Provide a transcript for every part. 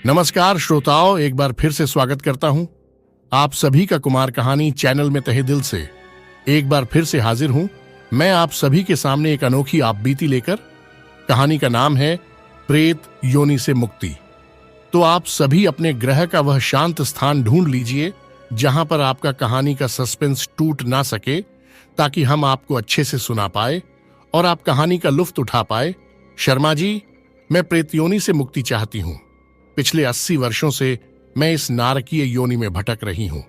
नमस्कार श्रोताओं, एक बार फिर से स्वागत करता हूं आप सभी का कुमार कहानी चैनल में तहे दिल से। एक बार फिर से हाजिर हूं मैं आप सभी के सामने एक अनोखी आपबीती लेकर। कहानी का नाम है प्रेत योनि से मुक्ति। तो आप सभी अपने ग्रह का वह शांत स्थान ढूंढ लीजिए जहां पर आपका कहानी का सस्पेंस टूट ना सके, ताकि हम आपको अच्छे से सुना पाए और आप कहानी का लुत्फ उठा पाए। शर्मा जी, मैं प्रेत योनि से मुक्ति चाहती हूं। पिछले 80 वर्षों से मैं इस नारकीय योनि में भटक रही हूं।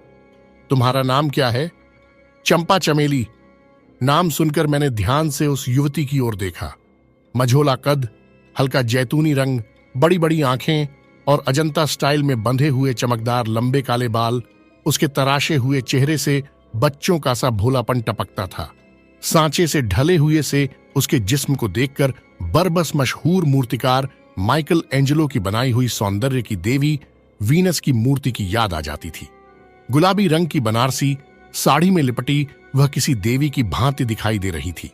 तुम्हारा नाम क्या है? चंपा चमेली। नाम सुनकर मैंने ध्यान से उस युवती की ओर देखा। मझोला कद, हल्का जैतूनी रंग, बड़ी बड़ी आंखें और अजंता स्टाइल में बंधे हुए चमकदार लंबे काले बाल। उसके तराशे हुए चेहरे से बच्चों का सा भोलापन टपकता था। सांचे से ढले हुए से उसके जिस्म को देखकर बरबस मशहूर मूर्तिकार माइकल एंजेलो की बनाई हुई सौंदर्य की देवी वीनस की मूर्ति की याद आ जाती थी। गुलाबी रंग की बनारसी साड़ी में लिपटी वह किसी देवी की भांति दिखाई दे रही थी।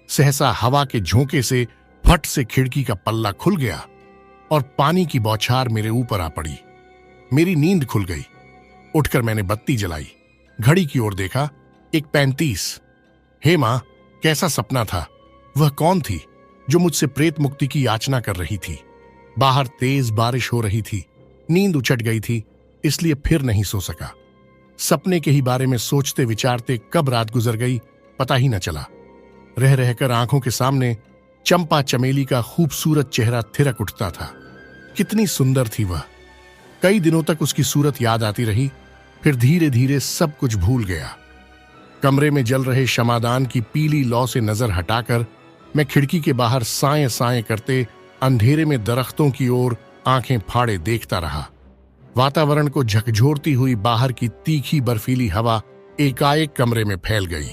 सहसा हवा के झोंके से फट से खिड़की का पल्ला खुल गया और पानी की बौछार मेरे ऊपर आ पड़ी। मेरी नींद खुल गई। उठकर मैंने बत्ती जलाई, घड़ी की ओर देखा। 1:35। हे मां, कैसा सपना था! वह कौन थी जो मुझसे प्रेत मुक्ति की याचना कर रही थी? बाहर तेज बारिश हो रही थी। नींद उचट गई थी, इसलिए फिर नहीं सो सका। सपने के ही बारे में सोचते विचारते कब रात गुजर गई पता ही न चला। रह रहकर आंखों के सामने चंपा चमेली का खूबसूरत चेहरा थिरक उठता था। कितनी सुंदर थी वह! कई दिनों तक उसकी सूरत याद आती रही, फिर धीरे धीरे सब कुछ भूल गया। कमरे में जल रहे शमादान की पीली लौ से नजर हटाकर मैं खिड़की के बाहर साए साए करते अंधेरे में दरख्तों की ओर आंखें फाड़े देखता रहा। वातावरण को झकझोरती हुई बाहर की तीखी बर्फीली हवा एकाएक कमरे में फैल गई।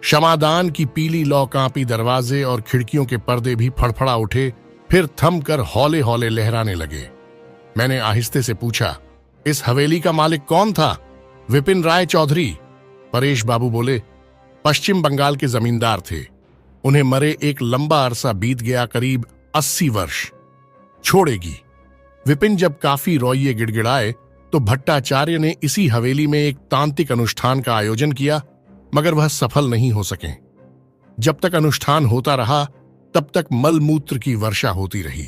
शमादान की पीली लौ कांपी दरवाजे और खिड़कियों के पर्दे भी फड़फड़ा उठे, फिर थमकर हौले हौले लहराने लगे। मैंने आहिस्ते से पूछा, इस हवेली का मालिक कौन था? विपिन राय चौधरी, परेश बाबू बोले। पश्चिम बंगाल के जमींदार थे। उन्हें मरे एक लंबा अरसा बीत गया, करीब 80 वर्ष। छोड़ेगी। विपिन जब काफी रोइये गिड़गिड़ाए तो भट्टाचार्य ने इसी हवेली में एक तांत्रिक अनुष्ठान का आयोजन किया, मगर वह सफल नहीं हो सके। जब तक अनुष्ठान होता रहा तब तक मलमूत्र की वर्षा होती रही।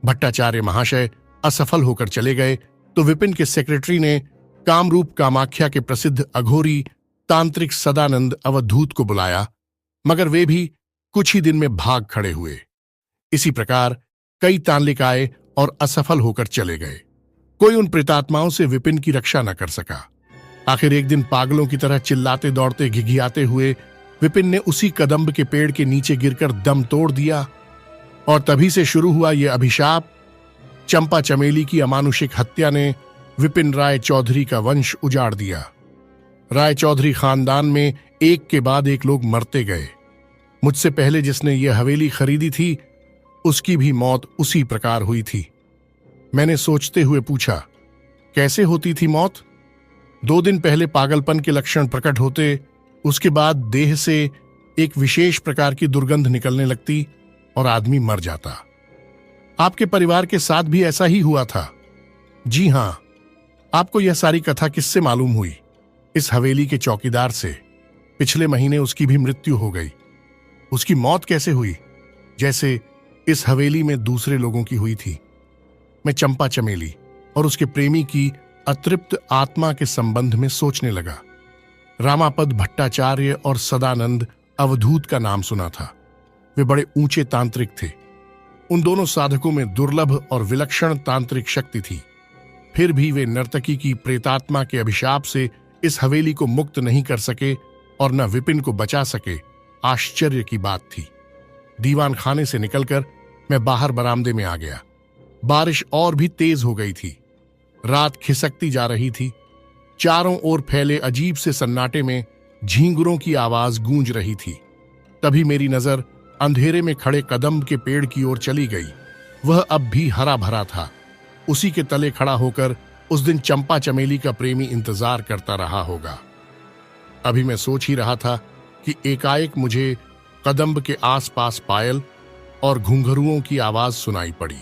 भट्टाचार्य महाशय असफल होकर चले गए तो विपिन के सेक्रेटरी ने कामरूप कामाख्या के प्रसिद्ध अघोरी तांत्रिक सदानंद अवधूत को बुलाया, मगर वे भी कुछ ही दिन में भाग खड़े हुए। इसी प्रकार कई तांत्रिक आए और असफल होकर चले गए। कोई उन प्रेतात्माओं से विपिन की रक्षा न कर सका। आखिर एक दिन पागलों की तरह चिल्लाते दौड़ते घिघियाते हुए विपिन ने उसी कदम्ब के पेड़ के नीचे गिरकर दम तोड़ दिया, और तभी से शुरू हुआ यह अभिशाप। चंपा चमेली की अमानुषिक हत्या ने विपिन राय चौधरी का वंश उजाड़ दिया। राय चौधरी खानदान में एक के बाद एक लोग मरते गए। मुझसे पहले जिसने यह हवेली खरीदी थी उसकी भी मौत उसी प्रकार हुई थी। मैंने सोचते हुए पूछा, कैसे होती थी मौत? 2 दिन पहले पागलपन के लक्षण प्रकट होते, उसके बाद देह से एक विशेष प्रकार की दुर्गंध निकलने लगती और आदमी मर जाता। आपके परिवार के साथ भी ऐसा ही हुआ था? जी हां। आपको यह सारी कथा किससे मालूम हुई? इस हवेली के चौकीदार से। पिछले महीने उसकी भी मृत्यु हो गई। उसकी मौत कैसे हुई? जैसे इस हवेली में दूसरे लोगों की हुई थी। मैं चंपा चमेली और उसके प्रेमी की अतृप्त आत्मा के संबंध में सोचने लगा। रामापद भट्टाचार्य और सदानंद अवधूत का नाम सुना था। वे बड़े ऊंचे तांत्रिक थे। उन दोनों साधकों में दुर्लभ और विलक्षण तांत्रिक शक्ति थी। फिर भी वे नर्तकी की प्रेतात्मा के अभिशाप से इस हवेली को मुक्त नहीं कर सके और न विपिन को बचा सके। आश्चर्य की बात थी। दीवान खाने से निकलकर मैं बाहर बरामदे में आ गया। बारिश और भी तेज हो गई थी। रात खिसकती जा रही थी। चारों ओर फैले अजीब से सन्नाटे में झींगुरों की आवाज गूंज रही थी। तभी मेरी नजर अंधेरे में खड़े कदम्ब के पेड़ की ओर चली गई। वह अब भी हरा भरा था। उसी के तले खड़ा होकर उस दिन चंपा चमेली का प्रेमी इंतजार करता रहा होगा। अभी मैं सोच ही रहा था कि एकाएक मुझे कदम्ब के आसपास पायल और घुंघरुओं की आवाज सुनाई पड़ी।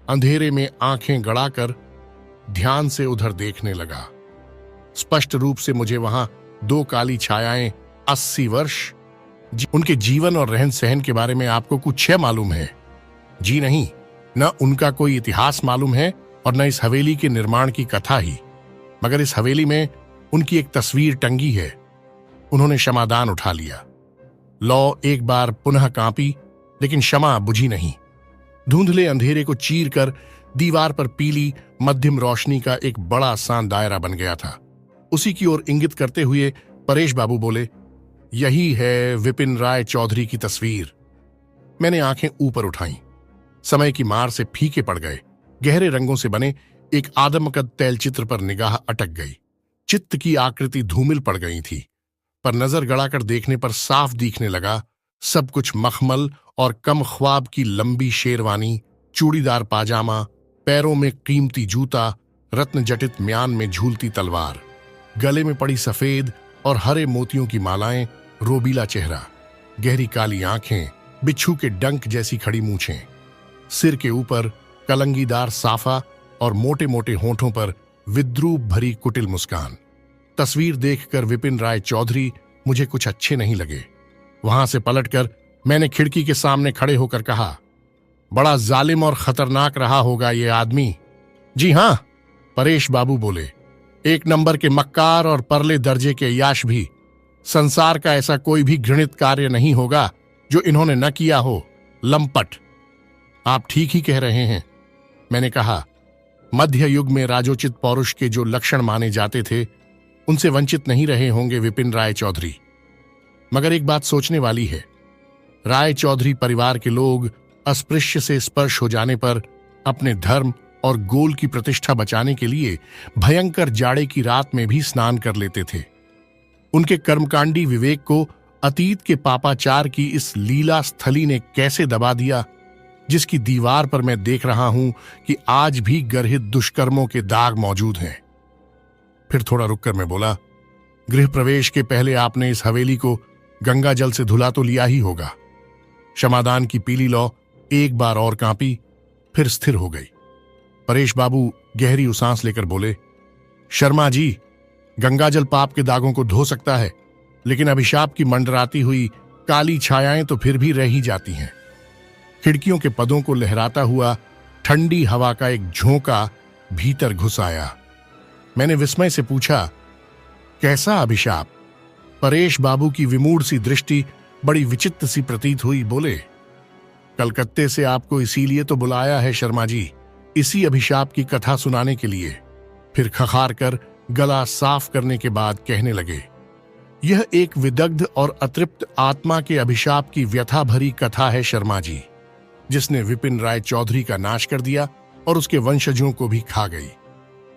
अंधेरे में आंखें गड़ाकर ध्यान से उधर देखने लगा। स्पष्ट रूप से मुझे वहां दो काली छायाएं 80 वर्ष उनके जीवन और रहन सहन के बारे में आपको कुछ है मालूम है? जी नहीं, न उनका कोई इतिहास मालूम है और न इस हवेली के निर्माण की कथा ही, मगर इस हवेली में उनकी एक तस्वीर टंगी है। उन्होंने क्षमादान उठा लिया। लौ एक बार पुनः कांपी, लेकिन क्षमा बुझी नहीं। धुंधले अंधेरे को चीर कर दीवार पर पीली मध्यम रोशनी का एक बड़ा सान दायरा बन गया था। उसी की ओर इंगित करते हुए परेश बाबू बोले, यही है विपिन राय चौधरी की तस्वीर। मैंने आंखें ऊपर उठाईं। समय की मार से फीके पड़ गए गहरे रंगों से बने एक आदमकद तैलचित्र पर निगाह अटक गई। चित्त की आकृति धूमिल पड़ गई थी, पर नजर गड़ाकर देखने पर साफ दिखने लगा सब कुछ मखमल और कम ख्वाब की लंबी शेरवानी, चूड़ीदार पाजामा, पैरों में कीमती जूता, रत्न जटित म्यान में झूलती तलवार, गले में पड़ी सफेद और हरे मोतियों की मालाएं, रोबीला चेहरा, गहरी काली आंखें, बिच्छू के डंक जैसी खड़ी मूछें, सिर के ऊपर कलंगीदार साफा और मोटे मोटे होंठों पर विद्रूप भरी कुटिल मुस्कान। तस्वीर देखकर विपिन राय चौधरी मुझे कुछ अच्छे नहीं लगे। वहां से पलटकर मैंने खिड़की के सामने खड़े होकर कहा, बड़ा जालिम और खतरनाक रहा होगा ये आदमी। जी हां, परेश बाबू बोले, एक नंबर के मक्कार और परले दर्जे के याश भी। संसार का ऐसा कोई भी घृणित कार्य नहीं होगा जो इन्होंने न किया हो। लंपट। आप ठीक ही कह रहे हैं, मैंने कहा। मध्य युग में राजोचित पौरुष के जो लक्षण माने जाते थे उनसे वंचित नहीं रहे होंगे विपिन राय चौधरी। मगर एक बात सोचने वाली है, राय चौधरी परिवार के लोग अस्पृश्य से स्पर्श हो जाने पर अपने धर्म और गोल की प्रतिष्ठा बचाने के लिए भयंकर जाड़े की रात में भी स्नान कर लेते थे। उनके कर्मकांडी विवेक को अतीत के पापाचार की इस लीला स्थली ने कैसे दबा दिया, जिसकी दीवार पर मैं देख रहा हूं कि आज भी गर्हित दुष्कर्मों के दाग मौजूद हैं। फिर थोड़ा रुककर मैं बोला, गृह प्रवेश के पहले आपने इस हवेली को गंगा जल से धुला तो लिया ही होगा। क्षमादान की पीली लौ एक बार और कांपी, फिर स्थिर हो गई। परेश बाबू गहरी उसांस लेकर बोले, शर्मा जी, गंगाजल पाप के दागों को धो सकता है, लेकिन अभिशाप की मंडराती हुई काली छायाएं तो फिर भी रह ही जाती हैं। खिड़कियों के पदों को लहराता हुआ ठंडी हवा का एक झोंका भीतर घुस आया। मैंने विस्मय से पूछा, कैसा अभिशाप? परेश बाबू की विमूढ़ सी दृष्टि बड़ी विचित्र सी प्रतीत हुई। बोले, कलकत्ते से आपको इसीलिए तो बुलाया है शर्मा जी, इसी अभिशाप की कथा सुनाने के लिए। फिर खखार कर गला साफ करने के बाद कहने लगे, यह एक विदग्ध और अतृप्त आत्मा के अभिशाप की व्यथा भरी कथा है शर्मा जी, जिसने विपिन राय चौधरी का नाश कर दिया और उसके वंशजों को भी खा गई।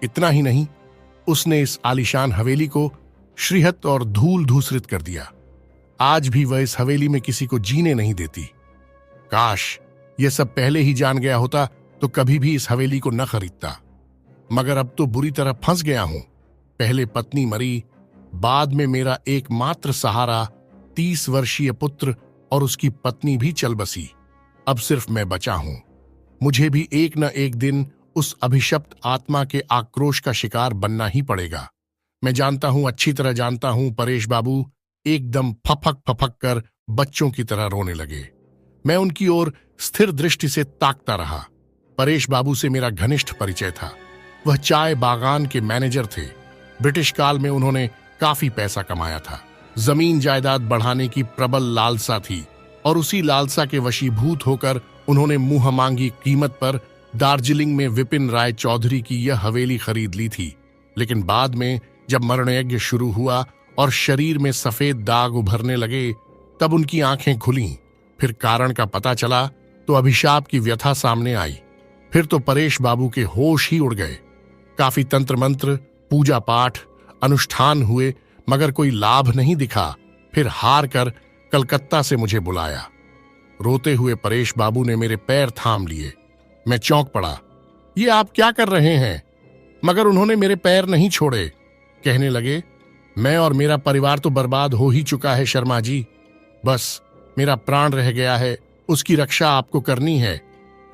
इतना ही नहीं, उसने इस आलीशान हवेली को श्रीहत और धूल धूसरित कर दिया। आज भी वह इस हवेली में किसी को जीने नहीं देती। काश यह सब पहले ही जान गया होता तो कभी भी इस हवेली को न खरीदता, मगर अब तो बुरी तरह फंस गया हूं। पहले पत्नी मरी, बाद में मेरा एकमात्र सहारा 30 वर्षीय पुत्र और उसकी पत्नी भी चल बसी। अब सिर्फ मैं बचा हूं। मुझे भी एक न एक दिन उस अभिशप्त आत्मा के आक्रोश का शिकार बनना ही पड़ेगा। मैं जानता हूं, अच्छी तरह जानता हूं। परेश बाबू एकदम फफक फफक कर बच्चों की तरह रोने लगे। मैं उनकी ओर स्थिर दृष्टि से ताकता रहा। परेश बाबू से मेरा घनिष्ठ परिचय था। वह चाय बागान के मैनेजर थे। ब्रिटिश काल में उन्होंने काफी पैसा कमाया था। जमीन जायदाद बढ़ाने की प्रबल लालसा थी और उसी लालसा के वशीभूत होकर उन्होंने मुंह मांगी कीमत पर दार्जिलिंग में विपिन राय चौधरी की यह हवेली खरीद ली थी। लेकिन बाद में जब मरण यज्ञ शुरू हुआ और शरीर में सफेद दाग उभरने लगे, तब उनकी आंखें खुलीं। फिर कारण का पता चला तो अभिशाप की व्यथा सामने आई। फिर तो परेश बाबू के होश ही उड़ गए। काफी तंत्र मंत्र, पूजा पाठ, अनुष्ठान हुए, मगर कोई लाभ नहीं दिखा। फिर हार कर कलकत्ता से मुझे बुलाया। रोते हुए परेश बाबू ने मेरे पैर थाम लिए। मैं चौंक पड़ा। ये आप क्या कर रहे हैं? मगर उन्होंने मेरे पैर नहीं छोड़े। कहने लगे, मैं और मेरा परिवार तो बर्बाद हो ही चुका है शर्मा जी। बस मेरा प्राण रह गया है, उसकी रक्षा आपको करनी है।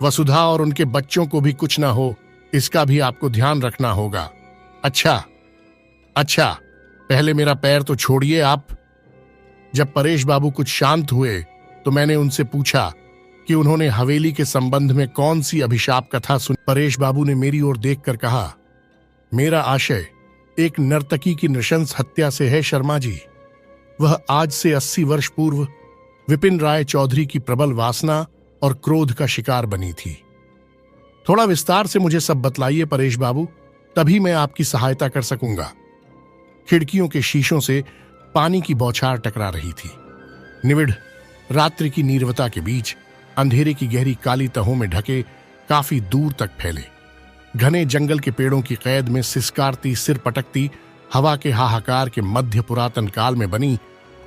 वसुधा और उनके बच्चों को भी कुछ ना हो, इसका भी आपको ध्यान रखना होगा। अच्छा अच्छा, पहले मेरा पैर तो छोड़िए आप। जब परेश बाबू कुछ शांत हुए तो मैंने उनसे पूछा कि उन्होंने हवेली के संबंध में कौन सी अभिशाप कथा सुनी। परेश बाबू ने मेरी ओर देखकर कहा, मेरा आशय एक नर्तकी की नृशंस हत्या से है शर्मा जी। वह आज से 80 वर्ष पूर्व विपिन राय चौधरी की प्रबल वासना और क्रोध का शिकार बनी थी। थोड़ा विस्तार से मुझे सब बतलाइए परेश बाबू, तभी मैं आपकी सहायता कर सकूंगा। खिड़कियों के शीशों से पानी की बौछार टकरा रही थी। निविड़ रात्रि की नीरवता के बीच अंधेरे की गहरी काली तहों में ढके काफी दूर तक फैले घने जंगल के पेड़ों की कैद में सिसकारती, सिर पटकती हवा के हाहाकार के मध्य पुरातन काल में बनी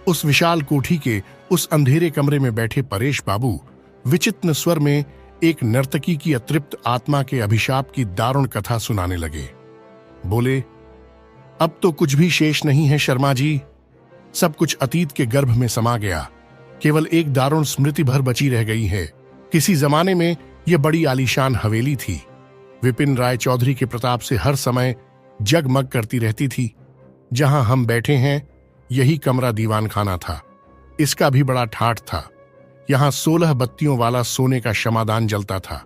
उस विशाल कोठी के उस अंधेरे कमरे में बैठे परेश बाबू विचित्र स्वर में एक नर्तकी की अतृप्त आत्मा के अभिशाप की दारुण कथा सुनाने लगे। बोले, अब तो कुछ भी शेष नहीं है शर्मा जी, सब कुछ अतीत के गर्भ में समा गया। केवल एक दारुण स्मृति भर बची रह गई है। किसी जमाने में यह बड़ी आलीशान हवेली थी। विपिन राय चौधरी के प्रताप से हर समय जगमग करती रहती थी। जहां हम बैठे हैं यही कमरा दीवान खाना था। इसका भी बड़ा ठाठ था। यहां 16 बत्तियों वाला सोने का क्षमादान जलता था।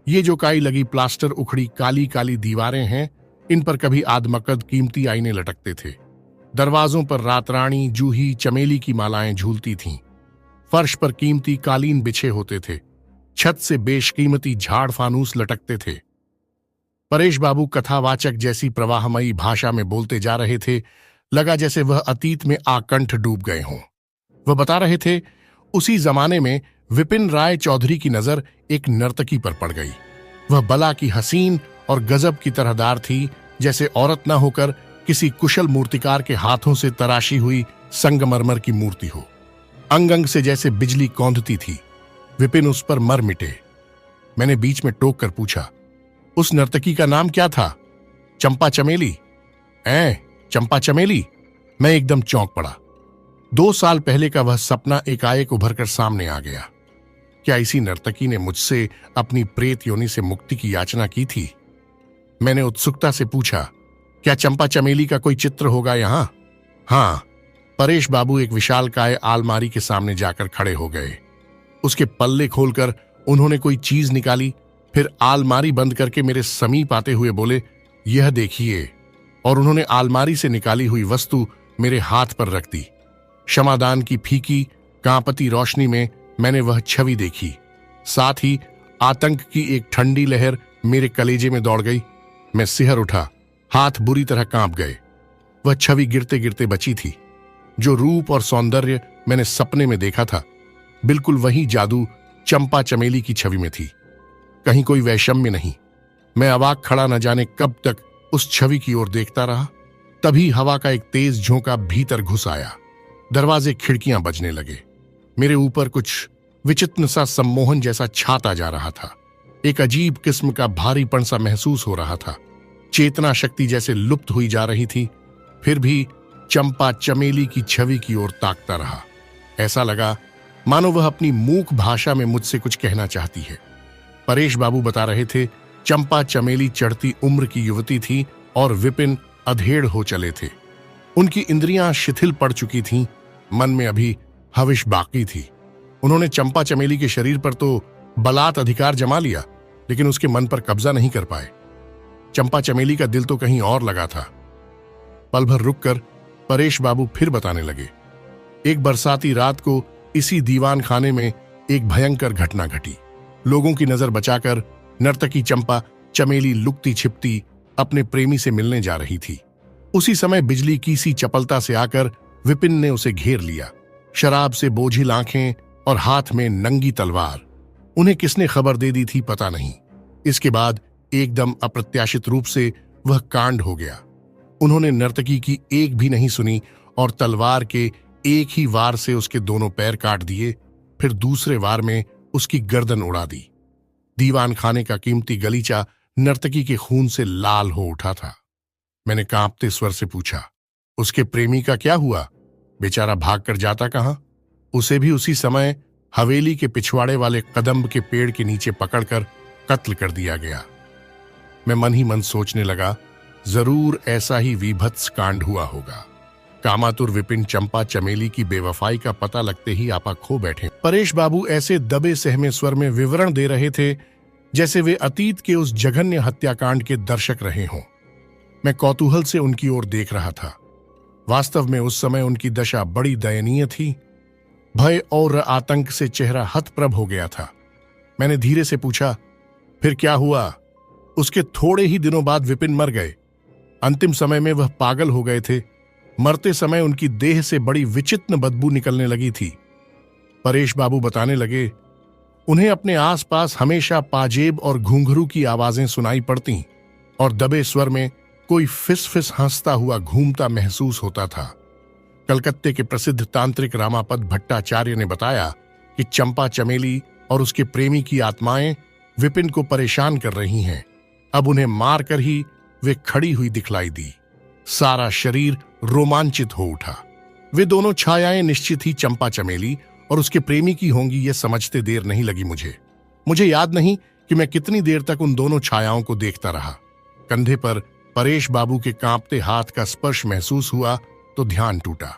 ये जो काई लगी प्लास्टर उखड़ी काली काली दीवारें हैं, इन पर कभी आदमकद कीमती आईने लटकते थे। दरवाजों पर रातरानी, जूही, चमेली की मालाएं झूलती थीं। फर्श पर कीमती कालीन बिछे होते थे। छत से बेशकीमती झाड़ फानूस लटकते थे। परेश बाबू कथावाचक जैसी प्रवाहमयी भाषा में बोलते जा रहे थे। लगा जैसे वह अतीत में आकंठ डूब गए हों। वह बता रहे थे, उसी जमाने में विपिन राय चौधरी की नजर एक नर्तकी पर पड़ गई। वह बला की हसीन और गजब की तरहदार थी, जैसे औरत न होकर किसी कुशल मूर्तिकार के हाथों से तराशी हुई संगमरमर की मूर्ति हो। अंग अंग से जैसे बिजली कौंधती थी। विपिन उस पर मर मिटे। मैंने बीच में टोक कर पूछा, उस नर्तकी का नाम क्या था? चंपा चमेली? चंपा चमेली? मैं एकदम चौंक पड़ा। 2 साल पहले का वह सपना एकाएक उभरकर सामने आ गया। क्या इसी नर्तकी ने मुझसे अपनी प्रेत योनि से मुक्ति की याचना की थी? मैंने उत्सुकता से पूछा, क्या चंपा चमेली का कोई चित्र होगा यहां? हां। परेश बाबू एक विशालकाय आलमारी के सामने जाकर खड़े हो गए। उसके पल्ले खोलकर उन्होंने कोई चीज निकाली, फिर आलमारी बंद करके मेरे समीप आते हुए बोले, यह देखिए। और उन्होंने आलमारी से निकाली हुई वस्तु मेरे हाथ पर रख दी। क्षमादान की फीकी कांपती रोशनी में मैंने वह छवि देखी। साथ ही आतंक की एक ठंडी लहर मेरे कलेजे में दौड़ गई। मैं सिहर उठा, हाथ बुरी तरह कांप गए। वह छवि गिरते गिरते बची थी। जो रूप और सौंदर्य मैंने सपने में देखा था, बिल्कुल वही जादू चंपा चमेली की छवि में थी। कहीं कोई वैषम्य नहीं। मैं अवाक खड़ा न जाने कब तक उस छवि की ओर देखता रहा। तभी हवा का एक तेज झोंका भीतर घुस आया। दरवाजे खिड़कियां बजने लगे। मेरे ऊपर कुछ विचित्र सा सम्मोहन जैसा छाता जा रहा था। एक अजीब किस्म का भारीपन सा महसूस हो रहा था। चेतना शक्ति जैसे लुप्त हुई जा रही थी। फिर भी चंपा चमेली की छवि की ओर ताकता रहा। ऐसा लगा मानो वह अपनी मूक भाषा में मुझसे कुछ कहना चाहती है। परेश बाबू बता रहे थे, चंपा चमेली चढ़ती उम्र की युवती थी और विपिन अधेड़ हो चले थे। उनकी इंद्रियां शिथिल पड़ चुकी थीं, मन में अभी हविष बाकी थी। उन्होंने चंपा चमेली के शरीर पर तो बलात् अधिकार जमा लिया, लेकिन उसके मन पर कब्जा नहीं कर पाए। चंपा चमेली का दिल तो कहीं और लगा था। पल भर रुककर परेश बाबू फिर बताने लगे, एक बरसाती रात को इसी दीवान खाने में एक भयंकर घटना घटी। लोगों की नजर बचाकर नर्तकी चंपा चमेली लुकती छिपती अपने प्रेमी से मिलने जा रही थी। उसी समय बिजली की सी चपलता से आकर विपिन ने उसे घेर लिया। शराब से बोझिल आंखें और हाथ में नंगी तलवार। उन्हें किसने खबर दे दी थी पता नहीं। इसके बाद एकदम अप्रत्याशित रूप से वह कांड हो गया। उन्होंने नर्तकी की एक भी नहीं सुनी और तलवार के एक ही वार से उसके दोनों पैर काट दिए। फिर दूसरे वार में उसकी गर्दन उड़ा दी। दीवान खाने का कीमती गलीचा नर्तकी के खून से लाल हो उठा था। मैंने कांपते स्वर से पूछा, उसके प्रेमी का क्या हुआ? बेचारा भाग कर जाता कहां? उसे भी उसी समय हवेली के पिछवाड़े वाले कदम्ब के पेड़ के नीचे पकड़कर कत्ल कर दिया गया। मैं मन ही मन सोचने लगा, जरूर ऐसा ही वीभत्स कांड हुआ होगा। कामातुर विपिन चंपा चमेली की बेवफाई का पता लगते ही आपा खो बैठे। परेश बाबू ऐसे दबे सहमे स्वर में विवरण दे रहे थे जैसे वे अतीत के उस जघन्य हत्याकांड के दर्शक रहे हों। मैं कौतूहल से उनकी ओर देख रहा था। वास्तव में उस समय उनकी दशा बड़ी दयनीय थी। भय और आतंक से चेहरा हतप्रभ हो गया था। मैंने धीरे से पूछा, फिर क्या हुआ? उसके थोड़े ही दिनों बाद विपिन मर गए। अंतिम समय में वह पागल हो गए थे। मरते समय उनकी देह से बड़ी विचित्र बदबू निकलने लगी थी। परेश बाबू बताने लगे, उन्हें अपने आसपास हमेशा पाजेब और घुंघरू की आवाजें सुनाई पड़ती और दबे स्वर में कोई फिस फिस हंसता हुआ घूमता महसूस होता था। कलकत्ते के प्रसिद्ध तांत्रिक रामापद भट्टाचार्य ने बताया कि चंपा चमेली और उसके प्रेमी की आत्माएं विपिन को परेशान कर रही हैं। अब उन्हें मारकर ही वे खड़ी हुई दिखलाई दी। सारा शरीर रोमांचित हो उठा। वे दोनों छायाएं निश्चित ही चंपा चमेली और उसके प्रेमी की होंगी, यह समझते देर नहीं लगी मुझे याद नहीं कि मैं कितनी देर तक उन दोनों छायाओं को देखता रहा। कंधे पर परेश बाबू के कांपते हाथ का स्पर्श महसूस हुआ तो ध्यान टूटा।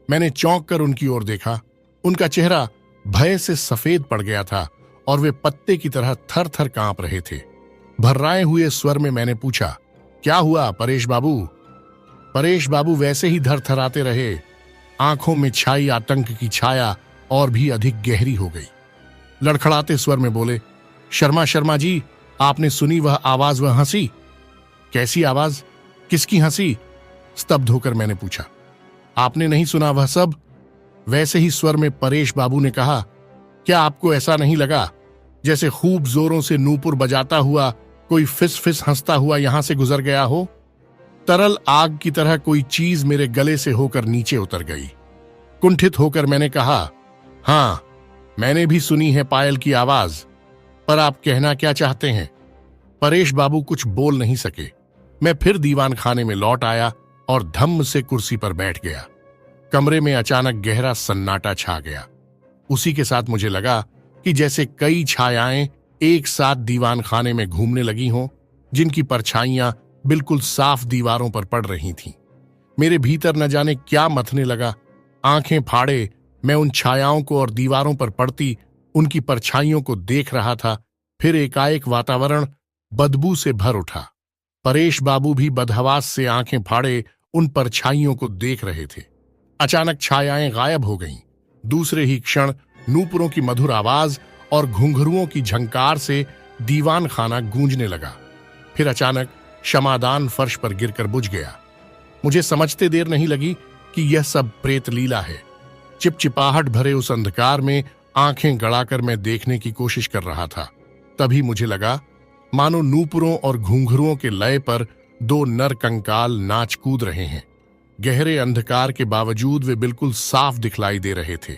मैंने चौंक कर उनकी ओर देखा। उनका चेहरा भय से सफेद पड़ गया था और वे पत्ते की तरह थर थर कांप रहे थे। भर्राए हुए स्वर में मैंने पूछा, क्या हुआ परेश बाबू? परेश बाबू वैसे ही धर थराते रहे। आंखों में छाई आतंक की छाया और भी अधिक गहरी हो गई। लड़खड़ाते स्वर में बोले, शर्मा जी, आपने सुनी वह आवाज, वह हंसी? कैसी आवाज? किसकी हंसी? स्तब्ध होकर मैंने पूछा। आपने नहीं सुना वह सब? वैसे ही स्वर में परेश बाबू ने कहा, क्या आपको ऐसा नहीं लगा जैसे खूब जोरों से नूपुर बजाता हुआ कोई फिस फिस हंसता हुआ यहां से गुजर गया हो? तरल आग की तरह कोई चीज मेरे गले से होकर नीचे उतर गई। कुंठित होकर मैंने कहा, हां, मैंने भी सुनी है पायल की आवाज, पर आप कहना क्या चाहते हैं? परेश बाबू कुछ बोल नहीं सके। मैं फिर दीवान खाने में लौट आया और धम्म से कुर्सी पर बैठ गया। कमरे में अचानक गहरा सन्नाटा छा गया। उसी के साथ मुझे लगा कि जैसे कई छायाएं एक साथ दीवान खाने में घूमने लगी हों, जिनकी परछाइयां बिल्कुल साफ दीवारों पर पड़ रही थीं। मेरे भीतर न जाने क्या मथने लगा। आंखें फाड़े मैं उन छायाओं को और दीवारों पर पड़ती उनकी परछाइयों को देख रहा था। फिर एकाएक वातावरण बदबू से भर उठा। परेश बाबू भी बदहवास से आंखें फाड़े उन परछाइयों को देख रहे थे। अचानक छायाएं गायब हो गईं। दूसरे ही क्षण नूपुरों की मधुर आवाज और घुंघरुओं की झंकार से दीवान खाना गूंजने लगा। फिर अचानक क्षमादान फर्श पर गिरकर बुझ गया। मुझे समझते देर नहीं लगी कि यह सब प्रेत लीला है। चिपचिपाहट भरे उस अंधकार में आंखें गड़ाकर मैं देखने की कोशिश कर रहा था। तभी मुझे लगा मानो नूपुरों और घुंघरुओं के लय पर दो नर कंकाल नाच कूद रहे हैं। गहरे अंधकार के बावजूद वे बिल्कुल साफ दिखलाई दे रहे थे।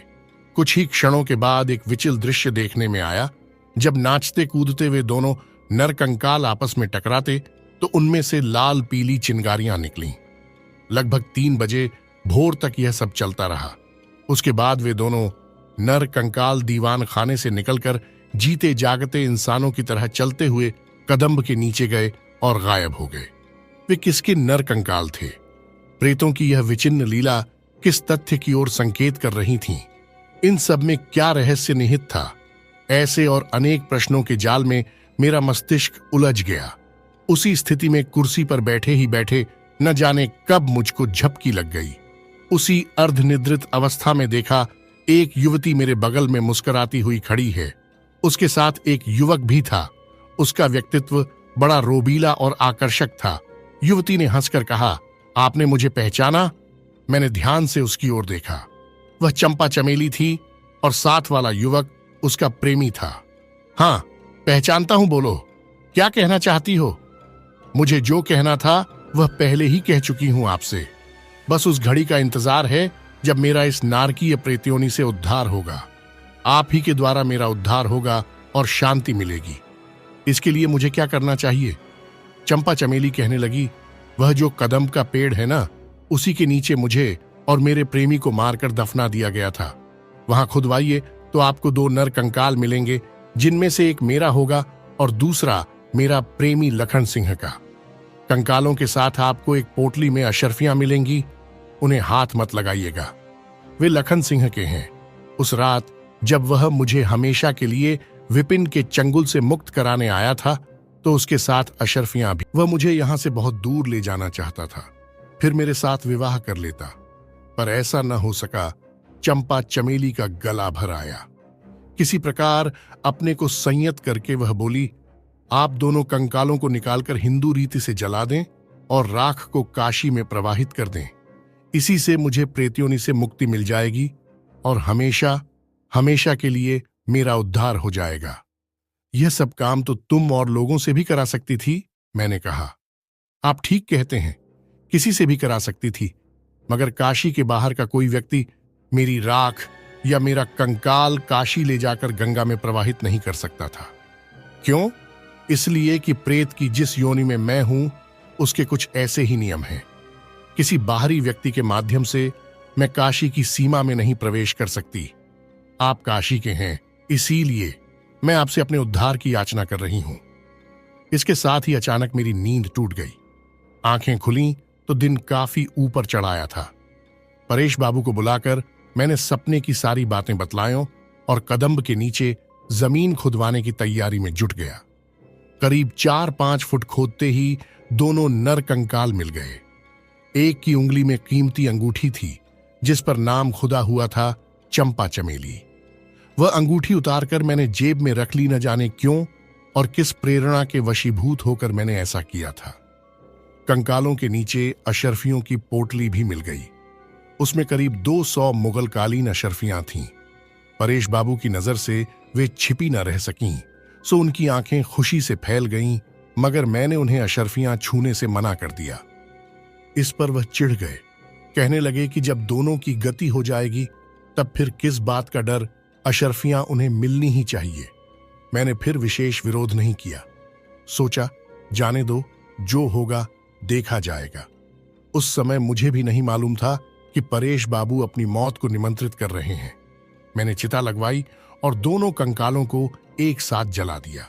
कुछ ही क्षणों के बाद एक विचित्र दृश्य देखने में आया। जब नाचते कूदते वे दोनों नर कंकाल आपस में टकराते तो उनमें से लाल पीली चिंगारियां निकलीं। लगभग 3 बजे भोर तक यह सब चलता रहा। उसके बाद वे दोनों नर कंकाल दीवान खाने से निकलकर जीते जागते इंसानों की तरह चलते हुए कदम्ब के नीचे गए और गायब हो गए। वे किसके नर कंकाल थे? प्रेतों की यह विचिन्न लीला किस तथ्य की ओर संकेत कर रही थी? इन सब में क्या रहस्य निहित था? ऐसे और अनेक प्रश्नों के जाल में मेरा मस्तिष्क उलझ गया। उसी स्थिति में कुर्सी पर बैठे ही बैठे न जाने कब मुझको झपकी लग गई। उसी अर्धनिद्रित अवस्था में देखा एक युवती मेरे बगल में मुस्कुराती हुई खड़ी है। उसके साथ एक युवक भी था। उसका व्यक्तित्व बड़ा रोबीला और आकर्षक था। युवती ने हंसकर कहा, आपने मुझे पहचाना? मैंने ध्यान से उसकी ओर देखा। वह चंपा चमेली थी और साथ वाला युवक उसका प्रेमी था। हां, पहचानता हूं, बोलो, क्या कहना चाहती हो? मुझे जो कहना था वह पहले ही कह चुकी हूं आपसे। बस उस घड़ी का इंतजार है जब मेरा इस नारकीय प्रेत्योनि से उद्धार होगा। आप ही के द्वारा मेरा उद्धार होगा और शांति मिलेगी। इसके लिए मुझे क्या करना चाहिए? चंपा चमेली कहने लगी, वह जो कदम्ब का पेड़ है ना, उसी के नीचे मुझे और मेरे प्रेमी को मारकर दफना दिया गया था। वहां खुदवाइए तो आपको 2 नर कंकाल मिलेंगे, जिनमें से एक मेरा होगा और दूसरा मेरा प्रेमी लखन सिंह का। कंकालों के साथ आपको एक पोटली में अशर्फियां मिलेंगी, उन्हें हाथ मत लगाइएगा, वे लखन सिंह के हैं। उस रात जब वह मुझे हमेशा के लिए विपिन के चंगुल से मुक्त कराने आया था, तो उसके साथ अशर्फियां भी। वह मुझे यहां से बहुत दूर ले जाना चाहता था, फिर मेरे साथ विवाह कर लेता, पर ऐसा न हो सका। चंपा चमेली का गला भर आया। किसी प्रकार अपने को संयत करके वह बोली, आप दोनों कंकालों को निकालकर हिंदू रीति से जला दें और राख को काशी में प्रवाहित कर दें। इसी से मुझे प्रेतयोनि से मुक्ति मिल जाएगी और हमेशा हमेशा के लिए मेरा उद्धार हो जाएगा। यह सब काम तो तुम और लोगों से भी करा सकती थी, मैंने कहा। आप ठीक कहते हैं, किसी से भी करा सकती थी, मगर काशी के बाहर का कोई व्यक्ति मेरी राख या मेरा कंकाल काशी ले जाकर गंगा में प्रवाहित नहीं कर सकता था। क्यों? इसलिए कि प्रेत की जिस योनि में मैं हूं, उसके कुछ ऐसे ही नियम हैं। किसी बाहरी व्यक्ति के माध्यम से मैं काशी की सीमा में नहीं प्रवेश कर सकती। आप काशी के हैं, इसीलिए मैं आपसे अपने उद्धार की याचना कर रही हूं। इसके साथ ही अचानक मेरी नींद टूट गई। आंखें खुलीं तो दिन काफी ऊपर चढ़ आया था। परेश बाबू को बुलाकर मैंने सपने की सारी बातें बतलायों और कदम्ब के नीचे जमीन खुदवाने की तैयारी में जुट गया। करीब 4-5 फुट खोदते ही दोनों नर कंकाल मिल गए। एक की उंगली में कीमती अंगूठी थी, जिस पर नाम खुदा हुआ था चंपा चमेली। वह अंगूठी उतारकर मैंने जेब में रख ली, न जाने क्यों और किस प्रेरणा के वशीभूत होकर मैंने ऐसा किया था। कंकालों के नीचे अशर्फियों की पोटली भी मिल गई। उसमें करीब 200 मुगल कालीन अशर्फियां थीं। परेश बाबू की नजर से वे छिपी न रह सकीं, सो उनकी आंखें खुशी से फैल गईं, मगर मैंने उन्हें अशर्फियां छूने से मना कर दिया। इस पर वह चिढ़ गए, कहने लगे कि जब दोनों की गति हो जाएगी तब फिर किस बात का डर, अशर्फियां उन्हें मिलनी ही चाहिए। मैंने फिर विशेष विरोध नहीं किया, सोचा जाने दो, जो होगा देखा जाएगा। उस समय मुझे भी नहीं मालूम था कि परेश बाबू अपनी मौत को निमंत्रित कर रहे हैं। मैंने चिता लगवाई और दोनों कंकालों को एक साथ जला दिया।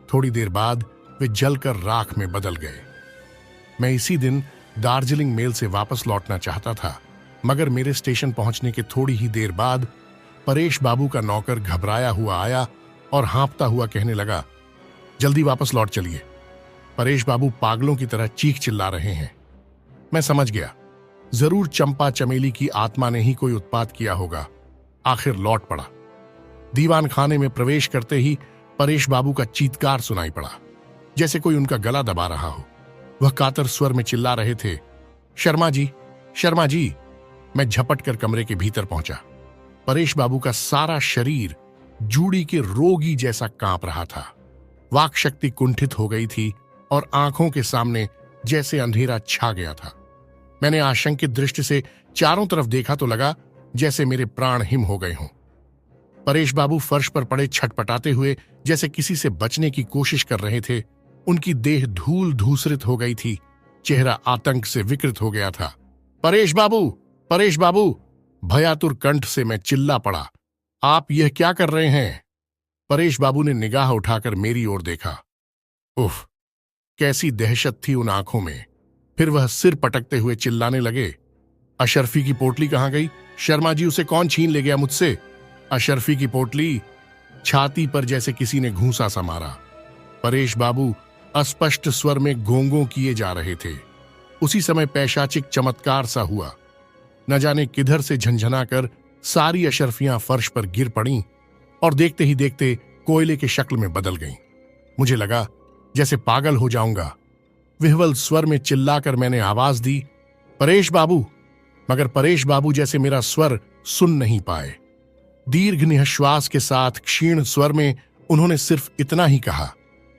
थोड़ी देर बाद वे जलकर राख में बदल गए। मैं इसी दिन दार्जिलिंग मेल से वापस लौटना चाहता था, मगर मेरे स्टेशन पहुंचने के थोड़ी ही देर बाद परेश बाबू का नौकर घबराया हुआ आया और हाँफता हुआ कहने लगा, जल्दी वापस लौट चलिए। परेश बाबू पागलों की तरह चीख चिल्ला रहे हैं। मैं समझ गया, जरूर चंपा चमेली की आत्मा ने ही कोई उत्पात किया होगा। आखिर लौट पड़ा। दीवान खाने में प्रवेश करते ही परेश बाबू का चीत्कार सुनाई पड़ा, जैसे कोई उनका गला दबा रहा हो। वह कातर स्वर में चिल्ला रहे थे, शर्मा जी, शर्मा जी। मैं झपट कर कमरे के भीतर पहुंचा। परेश बाबू का सारा शरीर जूड़ी के रोगी जैसा कांप रहा था। वाक शक्ति कुंठित हो गई थी और आंखों के सामने जैसे अंधेरा छा गया था। मैंने आशंकित दृष्टि से चारों तरफ देखा तो लगा जैसे मेरे प्राण हिम हो गए हों। परेश बाबू फर्श पर पड़े छटपटाते हुए जैसे किसी से बचने की कोशिश कर रहे थे। उनकी देह धूल धूसरित हो गई थी, चेहरा आतंक से विकृत हो गया था। परेश बाबू, परेश बाबू! भयातुर कंठ से मैं चिल्ला पड़ा, आप यह क्या कर रहे हैं? परेश बाबू ने निगाह उठाकर मेरी ओर देखा। उफ, कैसी दहशत थी उन आंखों में। फिर वह सिर पटकते हुए चिल्लाने लगे, अशर्फी की पोटली कहां गई? शर्मा जी, उसे कौन छीन ले गया मुझसे? अशर्फी की पोटली? छाती पर जैसे किसी ने घूंसा सा मारा। परेश बाबू अस्पष्ट स्वर में घोंघों किए जा रहे थे। उसी समय पैशाचिक चमत्कार सा हुआ। न जाने किधर से झंझना कर सारी अशर्फियां फर्श पर गिर पड़ीं और देखते ही देखते कोयले के शक्ल में बदल गईं। मुझे लगा जैसे पागल हो जाऊंगा। विह्वल स्वर में चिल्लाकर मैंने आवाज दी, परेश बाबू! मगर परेश बाबू जैसे मेरा स्वर सुन नहीं पाए। दीर्घ निःश्वास के साथ क्षीण स्वर में उन्होंने सिर्फ इतना ही कहा,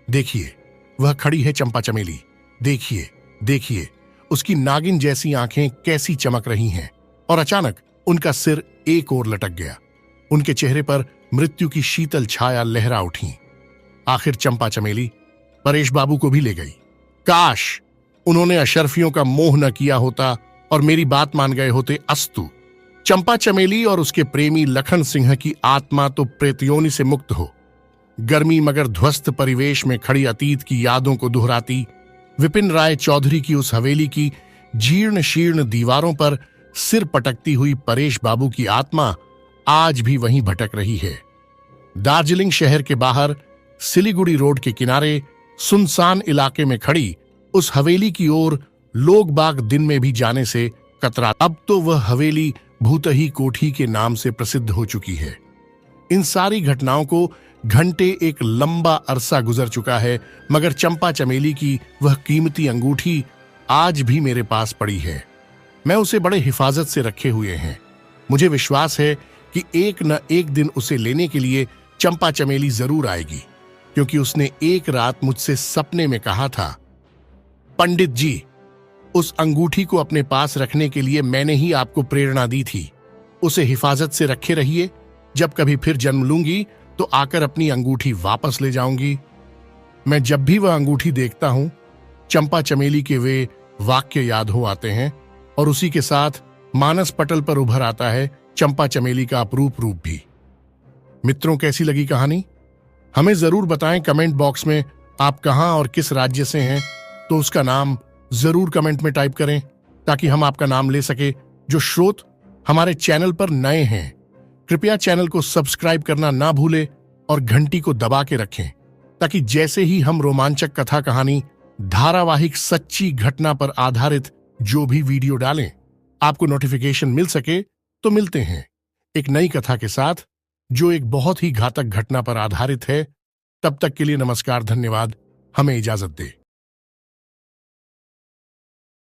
देखिए वह खड़ी है चंपा चमेली, देखिए देखिए उसकी नागिन जैसी आंखें कैसी चमक रही हैं। और अचानक उनका सिर एक ओर लटक गया। उनके चेहरे पर मृत्यु की शीतल छाया लहरा उठी। आखिर चंपा चमेली परेश बाबू को भी ले गई। काश उन्होंने अशर्फियों का मोह न किया होता और मेरी बात मान गए होते। अस्तु, चंपा चमेली और उसके प्रेमी लखन सिंह की आत्मा तो प्रेतयोनि से मुक्त हो। गर्मी मगर ध्वस्त परिवेश में खड़ी अतीत की यादों को दोहराती विपिन राय चौधरी की उस हवेली की जीर्ण शीर्ण दीवारों पर सिर पटकती हुई परेश बाबू की आत्मा आज भी वहीं भटक रही है। दार्जिलिंग शहर के बाहर सिलीगुड़ी रोड के किनारे सुनसान इलाके में खड़ी उस हवेली की ओर लोग बाग दिन में भी जाने से कतरा। अब तो वह हवेली भूतही कोठी के नाम से प्रसिद्ध हो चुकी है। इन सारी घटनाओं को घंटे एक लंबा अरसा गुजर चुका है, मगर चंपा चमेली की वह कीमती अंगूठी आज भी मेरे पास पड़ी है। मैं उसे बड़े हिफाजत से रखे हुए हैं। मुझे विश्वास है कि एक न एक दिन उसे लेने के लिए चंपा चमेली जरूर आएगी, क्योंकि उसने एक रात मुझसे सपने में कहा था, पंडित जी, उस अंगूठी को अपने पास रखने के लिए मैंने ही आपको प्रेरणा दी थी। उसे हिफाजत से रखे रहिए, जब कभी फिर जन्म लूंगी तो आकर अपनी अंगूठी वापस ले जाऊंगी। मैं जब भी वह अंगूठी देखता हूं, चंपा चमेली के वे वाक्य याद हो आते हैं और उसी के साथ मानस पटल पर उभर आता है चंपा चमेली का अपरूप रूप भी। मित्रों, कैसी लगी कहानी? हमें जरूर बताएं कमेंट बॉक्स में आप कहां और किस राज्य से हैं, तो उसका नाम जरूर कमेंट में टाइप करें ताकि हम आपका नाम ले सके। जो श्रोत हमारे चैनल पर नए हैं, कृपया चैनल को सब्सक्राइब करना ना भूलें और घंटी को दबा के रखें, ताकि जैसे ही हम रोमांचक कथा कहानी, धारावाहिक सच्ची घटना पर आधारित जो भी वीडियो डालें, आपको नोटिफिकेशन मिल सके। तो मिलते हैं एक नई कथा के साथ, जो एक बहुत ही घातक घटना पर आधारित है। तब तक के लिए नमस्कार, धन्यवाद, हमें इजाजत दें।